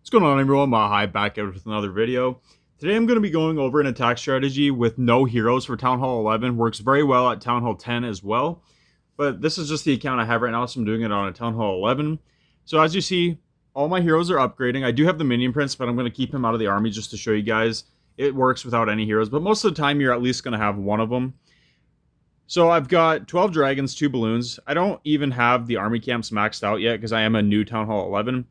What's going on, everyone? Hi, back out with another video. Today I'm going to be going over an attack strategy with no heroes for TownHall 11. Works very well at TownHall 10 as well. But this is just the account I have right now, so I'm doing it on a TownHall 11. So as you see, all my heroes are upgrading. I do have the minion prince, but I'm going to keep him out of the army just to show you guys. It works without any heroes, but most of the time you're at least going to have one of them. So I've got 12 dragons, 2 balloons. I don't even have the army camps maxed out yet because I am a new TownHall 11.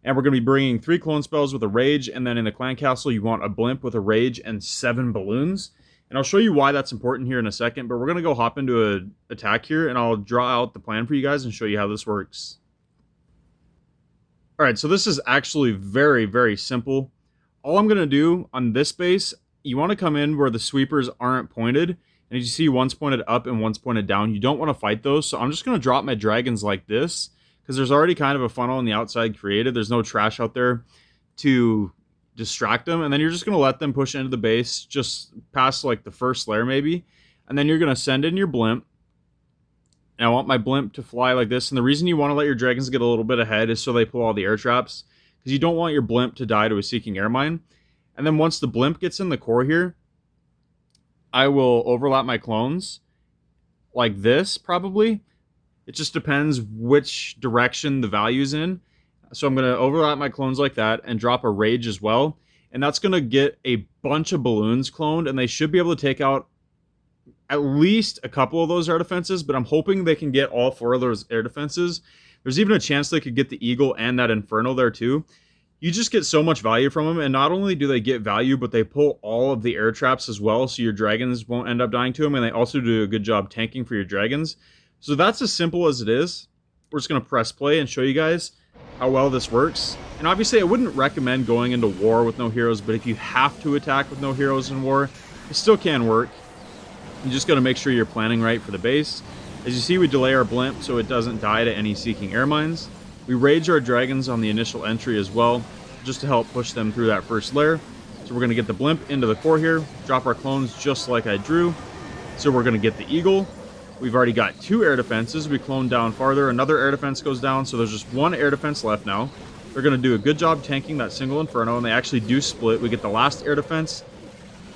And we're going to be bringing 3 clone spells with a rage, and then in the clan castle you want a blimp with a rage and 7 balloons. And I'll show you why that's important here in a second, but we're going to go hop into an attack here, and I'll draw out the plan for you guys and show you how this works. Alright, so this is actually very, very simple. All I'm going to do on this base, you want to come in where the sweepers aren't pointed, and as you see, one's pointed up and one's pointed down. You don't want to fight those, so I'm just going to drop my dragons like this, because there's already kind of a funnel on the outside created. There's no trash out there to distract them. And then you're just going to let them push into the base, just past like the first layer maybe. And then you're going to send in your blimp. And I want my blimp to fly like this. And the reason you want to let your dragons get a little bit ahead is so they pull all the air traps. Because you don't want your blimp to die to a seeking air mine. And then once the blimp gets in the core here, I will overlap my clones like this probably. It just depends which direction the value's in. So I'm going to overlap my clones like that and drop a rage as well. And that's going to get a bunch of balloons cloned, and they should be able to take out at least a couple of those air defenses, but I'm hoping they can get all 4 of those air defenses. There's even a chance they could get the eagle and that inferno there too. You just get so much value from them, and not only do they get value, but they pull all of the air traps as well, so your dragons won't end up dying to them, and they also do a good job tanking for your dragons. So that's as simple as it is. We're just going to press play and show you guys how well this works. And obviously I wouldn't recommend going into war with no heroes, but if you have to attack with no heroes in war, it still can work. You just got to make sure you're planning right for the base. As you see, we delay our blimp so it doesn't die to any seeking air mines. We rage our dragons on the initial entry as well, just to help push them through that first layer. So we're going to get the blimp into the core here, drop our clones just like I drew. So we're going to get the eagle. We've already got 2 air defenses. We clone down farther. Another air defense goes down, so there's just 1 air defense left now. They're going to do a good job tanking that single inferno, and they actually do split. We get the last air defense,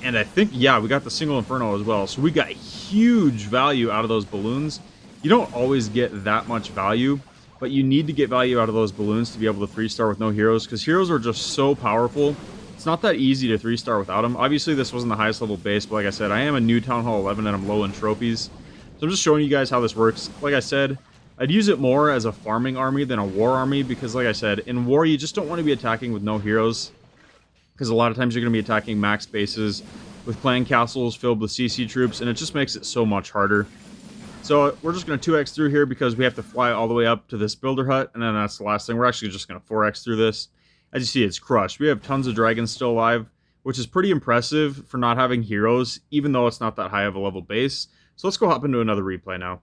and I think, yeah, we got the single inferno as well. So we got huge value out of those balloons. You don't always get that much value, but you need to get value out of those balloons to be able to 3-star with no heroes, because heroes are just so powerful. It's not that easy to 3-star without them. Obviously, this wasn't the highest level base, but like I said, I am a new TownHall 11, and I'm low in trophies. So I'm just showing you guys how this works. Like I said, I'd use it more as a farming army than a war army, because like I said, in war you just don't want to be attacking with no heroes, because a lot of times you're going to be attacking max bases with clan castles filled with CC troops, and it just makes it so much harder. So we're just going to 2x through here because we have to fly all the way up to this builder hut, and then that's the last thing. We're actually just going to 4x through this. As you see, it's crushed. We have tons of dragons still alive, which is pretty impressive for not having heroes, even though it's not that high of a level base. So let's go hop into another replay now.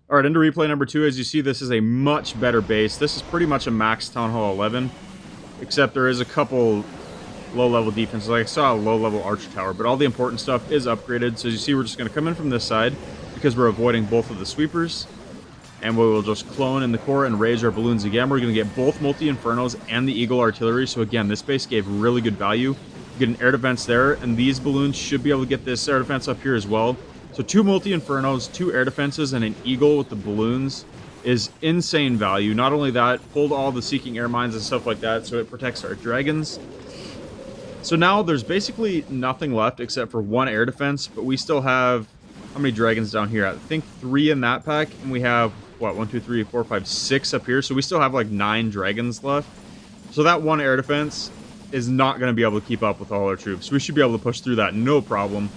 Alright, into replay number 2. As you see, this is a much better base. This is pretty much a max TownHall 11, except there is a couple low-level defenses. Like I saw a low-level archer tower, but all the important stuff is upgraded. So as you see, we're just going to come in from this side because we're avoiding both of the sweepers. And we will just clone in the core and raise our balloons again. We're going to get both multi-infernos and the eagle artillery. So again, this base gave really good value. Get an air defense there, and these balloons should be able to get this air defense up here as well. So 2 multi-infernos, 2 air defenses, and an eagle with the balloons is insane value. Not only that, pulled all the seeking air mines and stuff like that, so it protects our dragons. So now there's basically nothing left except for 1 air defense, but we still have, how many dragons down here? I think 3 in that pack, and we have, what, 1, 2, 3, 4, 5, 6 up here, so we still have like 9 dragons left. So that 1 air defense is not going to be able to keep up with all our troops. We should be able to push through that no problem.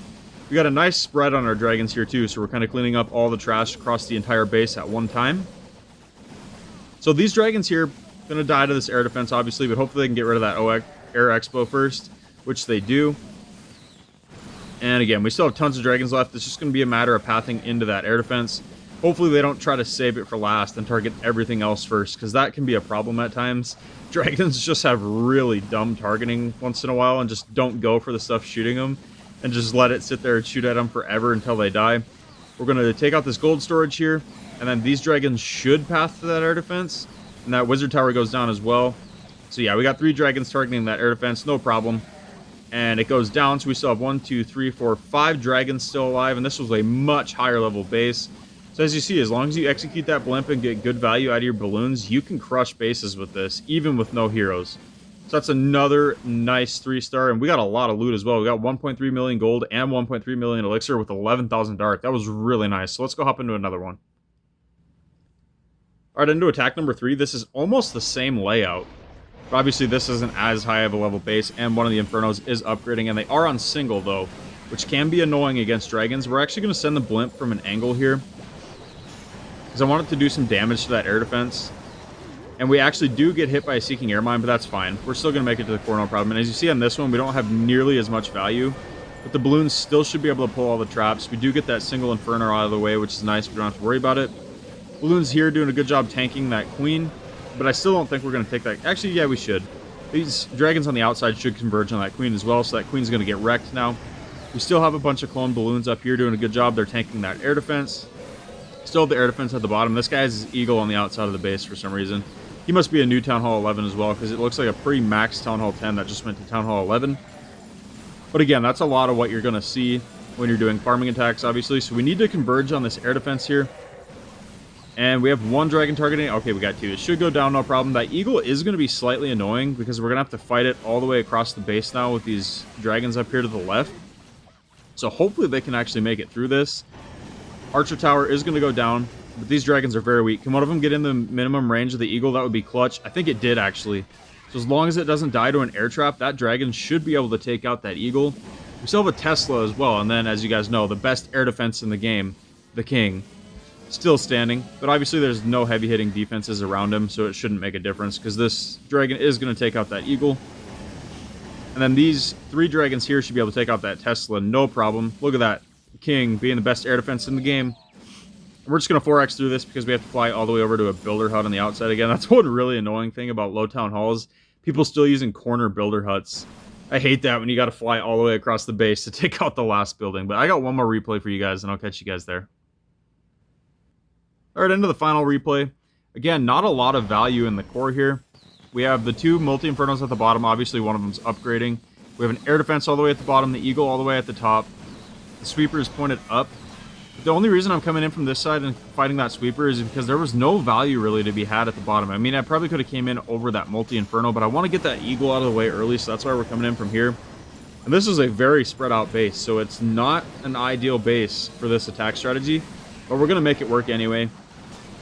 We got a nice spread on our dragons here too, so we're kind of cleaning up all the trash across the entire base at one time. So these dragons here going to die to this air defense obviously, but hopefully they can get rid of that air expo first, which they do. And again, we still have tons of dragons left. It's just going to be a matter of pathing into that air defense. Hopefully they don't try to save it for last and target everything else first, because that can be a problem at times. Dragons just have really dumb targeting once in a while and just don't go for the stuff shooting them and just let it sit there and shoot at them forever until they die. We're going to take out this gold storage here, and then these dragons should path to that air defense, and that wizard tower goes down as well. So yeah, we got 3 dragons targeting that air defense, no problem. And it goes down, so we still have 1, 2, 3, 4, 5 dragons still alive, and this was a much higher level base. So as you see, as long as you execute that blimp and get good value out of your balloons, you can crush bases with this, even with no heroes. So that's another nice 3-star, and we got a lot of loot as well. We got 1.3 million gold and 1.3 million elixir with 11,000 dark. That was really nice. So let's go hop into another one. Alright, into attack number 3. This is almost the same layout. But obviously this isn't as high of a level base, and one of the Infernos is upgrading, and they are on single though, which can be annoying against dragons. We're actually going to send the blimp from an angle here, because I want it to do some damage to that air defense. And we actually do get hit by a Seeking Air Mine, but that's fine. We're still going to make it to the core, no problem. And as you see on this one, we don't have nearly as much value, but the balloons still should be able to pull all the traps. We do get that single Inferno out of the way, which is nice. We don't have to worry about it. Balloons here doing a good job tanking that queen, but I still don't think we're going to take that. Actually, yeah, we should. These dragons on the outside should converge on that queen as well, so that queen's going to get wrecked now. We still have a bunch of clone balloons up here doing a good job. They're tanking that air defense. Still have the air defense at the bottom. This guy has his eagle on the outside of the base for some reason. He must be a new TownHall 11 as well, because it looks like a pre-max TownHall 10 that just went to TownHall 11. But again, that's a lot of what you're going to see when you're doing farming attacks, obviously. So we need to converge on this air defense here. And we have 1 dragon targeting. Okay, we got 2. It should go down, no problem. That eagle is going to be slightly annoying, because we're going to have to fight it all the way across the base now with these dragons up here to the left. So hopefully they can actually make it through this. Archer tower is going to go down, but these dragons are very weak. Can one of them get in the minimum range of the eagle? That would be clutch. I think it did, actually. So as long as it doesn't die to an air trap, that dragon should be able to take out that eagle. We still have a Tesla as well, and then, as you guys know, the best air defense in the game, the king, still standing. But obviously there's no heavy-hitting defenses around him, so it shouldn't make a difference, because this dragon is going to take out that eagle. And then these 3 dragons here should be able to take out that Tesla, no problem. Look at that. King being the best air defense in the game. We're just going to 4x through this because we have to fly all the way over to a builder hut on the outside again. That's one really annoying thing about low town halls. People still using corner builder huts. I hate that when you got to fly all the way across the base to take out the last building. But I got one more replay for you guys, and I'll catch you guys there. Alright, into the final replay. Again, not a lot of value in the core here. We have the 2 multi-infernos at the bottom. Obviously, one of them's upgrading. We have an air defense all the way at the bottom, the eagle all the way at the top. The sweeper is pointed up. The only reason I'm coming in from this side and fighting that sweeper is because there was no value really to be had at the bottom. I mean, I probably could have came in over that multi-inferno, but I want to get that eagle out of the way early, so that's why we're coming in from here. And this is a very spread out base, so it's not an ideal base for this attack strategy, but we're going to make it work anyway.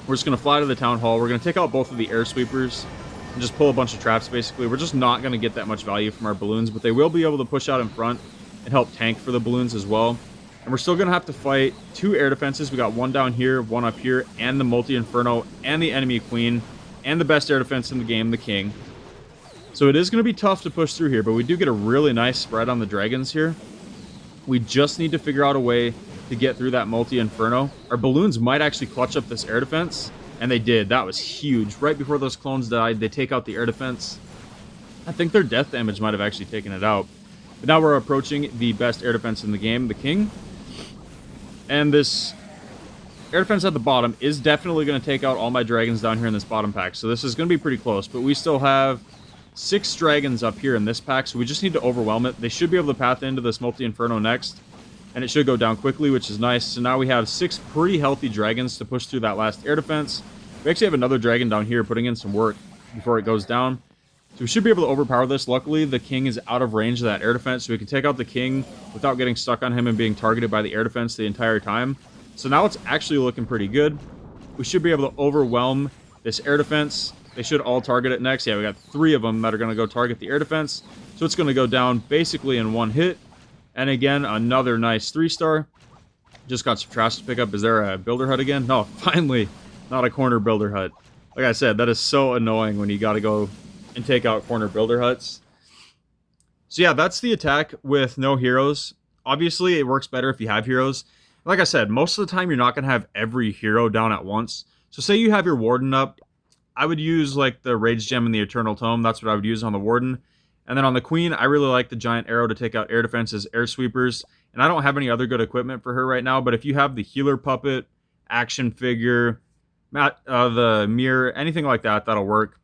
We're just going to fly to the town hall. We're going to take out both of the air sweepers and just pull a bunch of traps, basically. We're just not going to get that much value from our balloons, but they will be able to push out in front and help tank for the balloons as well. And we're still going to have to fight 2 air defenses. We got 1 down here, 1 up here, and the multi-inferno, and the enemy queen, and the best air defense in the game, the king. So it is going to be tough to push through here, but we do get a really nice spread on the dragons here. We just need to figure out a way to get through that multi-inferno. Our balloons might actually clutch up this air defense, and they did. That was huge. Right before those clones died, they take out the air defense. I think their death damage might have actually taken it out. But now we're approaching the best air defense in the game, the king. And this air defense at the bottom is definitely going to take out all my dragons down here in this bottom pack. So this is going to be pretty close. But we still have 6 dragons up here in this pack. So we just need to overwhelm it. They should be able to path into this multi-inferno next. And it should go down quickly, which is nice. So now we have 6 pretty healthy dragons to push through that last air defense. We actually have another dragon down here putting in some work before it goes down. So we should be able to overpower this. Luckily, the king is out of range of that air defense, so we can take out the king without getting stuck on him and being targeted by the air defense the entire time. So now it's actually looking pretty good. We should be able to overwhelm this air defense. They should all target it next. Yeah, we got 3 of them that are going to go target the air defense. So it's going to go down basically in 1 hit. And again, another nice 3-star. Just got some trash to pick up. Is there a builder hut again? No, finally, not a corner builder hut. Like I said, that is so annoying when you got to go and take out corner builder huts. So yeah, that's the attack with no heroes. Obviously, it works better if you have heroes. Like I said, most of the time you're not going to have every hero down at once. So say you have your Warden up, I would use like the Rage Gem and the Eternal Tome. That's what I would use on the Warden. And then on the Queen, I really like the Giant Arrow to take out air defenses, air sweepers. And I don't have any other good equipment for her right now, but if you have the Healer Puppet, Action Figure, the Mirror, anything like that, that'll work.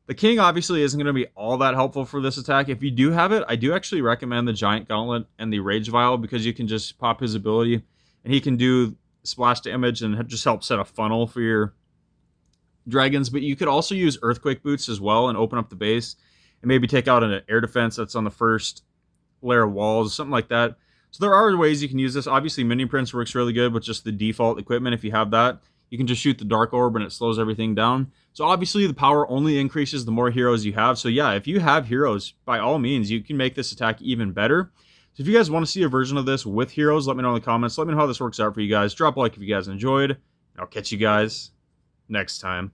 The king obviously isn't going to be all that helpful for this attack. If you do have it, I do actually recommend the giant gauntlet and the rage vial, because you can just pop his ability and he can do splash damage and just help set a funnel for your dragons. But you could also use earthquake boots as well and open up the base and maybe take out an air defense that's on the first layer of walls, something like that. So there are ways you can use this. Obviously, Mini Prince works really good with just the default equipment. If you have that, you can just shoot the Dark Orb and it slows everything down. So obviously, the power only increases the more heroes you have. So yeah, if you have heroes, by all means, you can make this attack even better. So if you guys want to see a version of this with heroes, let me know in the comments. Let me know how this works out for you guys. Drop a like if you guys enjoyed. I'll catch you guys next time.